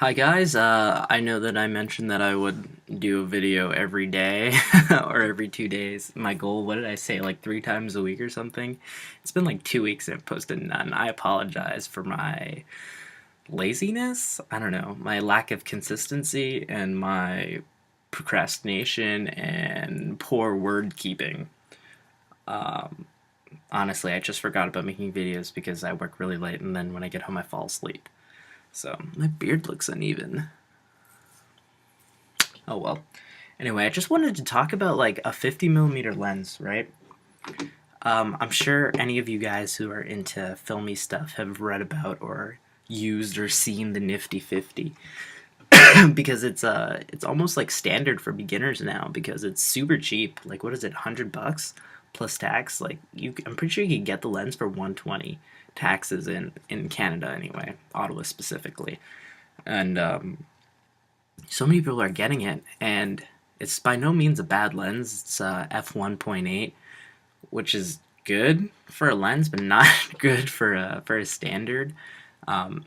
Hi guys, I know that I mentioned that I would do a video every day or every 2 days. My goal, what did I say, like 3 times a week or something? It's been like 2 weeks and I've posted none. I apologize for my laziness. I don't know, my lack of consistency and my procrastination and poor word keeping. Um, Honestly, I just forgot about making videos because I work really late and then when I get home I fall asleep. So my beard looks uneven. Oh well. Anyway, I just wanted to talk about like a 50mm lens, right? I'm sure any of you guys who are into filmy stuff have read about or used or seen the Nifty 50 because it's almost like standard for beginners now because it's super cheap. Like what is it, $100 plus tax? Like I'm pretty sure you can get the lens for 120 taxes in Canada anyway, Ottawa specifically, and so many people are getting it, and it's by no means a bad lens. It's f1.8, which is good for a lens, but not good for a standard. Um,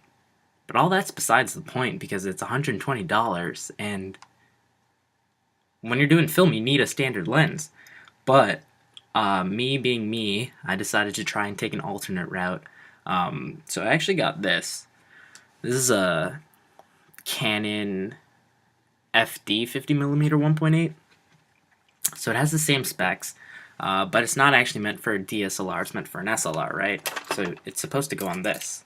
but all that's besides the point because it's $120, and when you're doing film, you need a standard lens. But me being me, I decided to try and take an alternate route. So I actually got this. This is a Canon FD 50mm 1.8. So it has the same specs, but it's not actually meant for a DSLR. It's meant for an SLR, right? So it's supposed to go on this.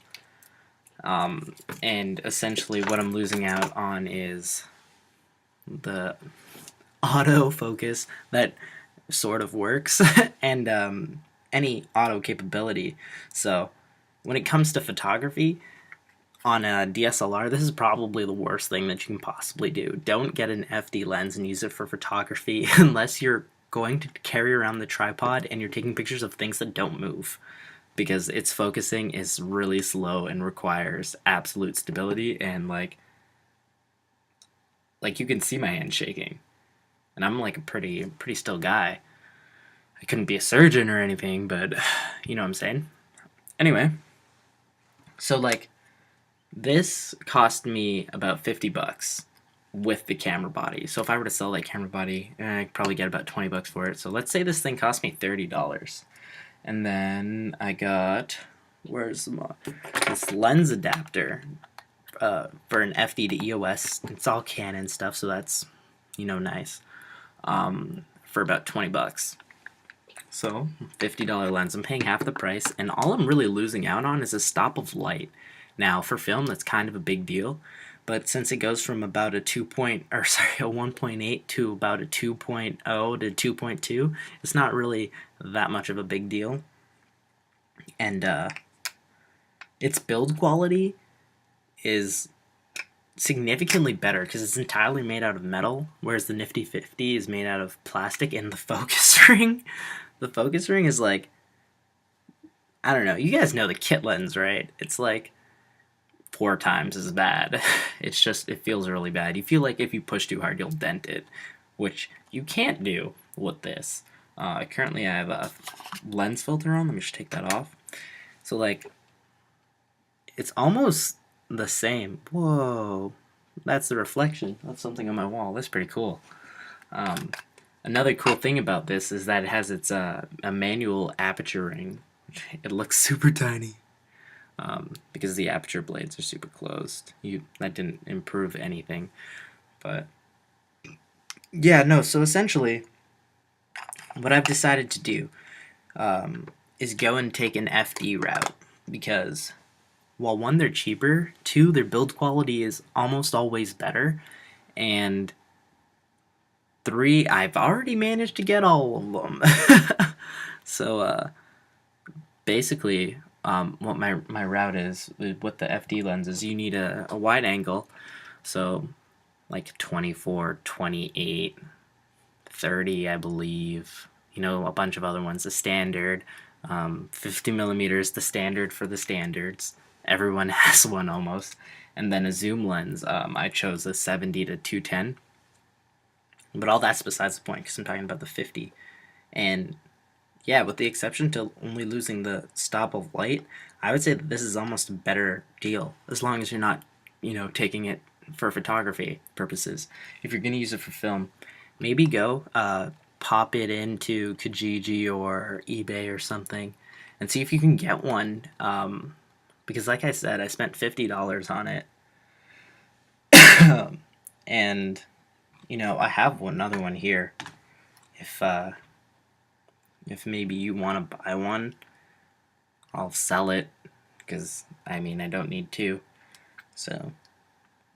And essentially what I'm losing out on is the autofocus that sort of works and any auto capability. So when it comes to photography, on a DSLR, this is probably the worst thing that you can possibly do. Don't get an FD lens and use it for photography unless you're going to carry around the tripod and you're taking pictures of things that don't move, because its focusing is really slow and requires absolute stability, and like you can see my hand shaking, and I'm like a pretty still guy. I couldn't be a surgeon or anything, but you know what I'm saying. Anyway, so like this cost me about $50 with the camera body. So if I were to sell that camera body, I'd probably get about $20 for it. So let's say this thing cost me $30. And then I got, where's this lens adapter for an FD to EOS. It's all Canon stuff, so that's, nice. For about $20. So $50 lens, I'm paying half the price, and all I'm really losing out on is a stop of light. Now for film, that's kind of a big deal, but since it goes from about a 1.8 to about a 2.0 to 2.2, it's not really that much of a big deal. And its build quality is significantly better because it's entirely made out of metal, whereas the Nifty 50 is made out of plastic. And the focus ring, the focus ring is like, I don't know, you guys know the kit lens, right? It's like 4 times as bad. It's just, it feels really bad. You feel like if you push too hard, you'll dent it, which you can't do with this. Currently I have a lens filter on. Let me just take that off. So like, it's almost the same. Whoa, that's the reflection of something on my wall. That's pretty cool. Another cool thing about this is that it has its a manual aperture ring. It looks super tiny. Because the aperture blades are super closed. That didn't improve anything, but yeah, no. So essentially, what I've decided to do is go and take an FD route because, while one, they're cheaper, two, their build quality is almost always better, and three, I've already managed to get all of them. So basically, what my route is with the FD lenses, you need a wide angle, so like 24, 28, 30, I believe. A bunch of other ones. The standard, 50 millimeters, the standard for the standards. Everyone has one almost. And then a zoom lens. I chose a 70 to 210. But all that's besides the point because I'm talking about the 50. And yeah, with the exception to only losing the stop of light, I would say that this is almost a better deal as long as you're not, taking it for photography purposes. If you're gonna use it for film, maybe go pop it into Kijiji or eBay or something, and see if you can get one. Because, like I said, I spent $50 on it, and I have another one here. If maybe you want to buy one, I'll sell it because I don't need to. So,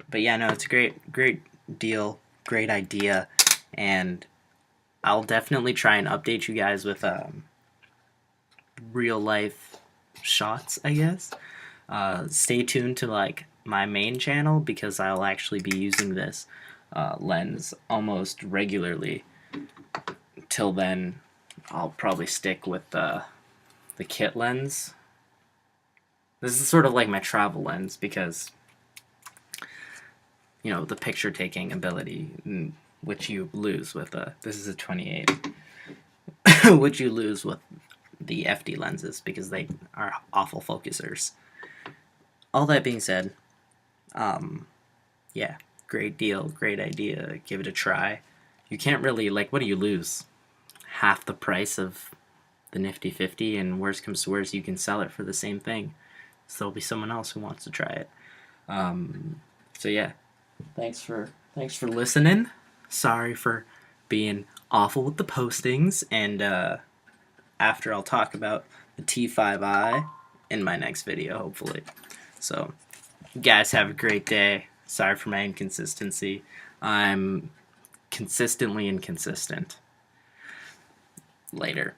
but yeah, no, it's a great deal, great idea, and I'll definitely try and update you guys with real life shots, I guess. Stay tuned to like my main channel because I'll actually be using this lens almost regularly. Till then, I'll probably stick with the kit lens. This is sort of like my travel lens because the picture taking ability, which you lose with this is a 28, which you lose with the FD lenses because they are awful focusers. All that being said, yeah, great deal, great idea. Give it a try. You can't really, like, what do you lose? Half the price of the Nifty 50, and worst comes to worst, you can sell it for the same thing. So there'll be someone else who wants to try it. So yeah, thanks for listening. Sorry for being awful with the postings, and after I'll talk about the T5i in my next video, hopefully. So, you guys have a great day. Sorry for my inconsistency. I'm consistently inconsistent. Later.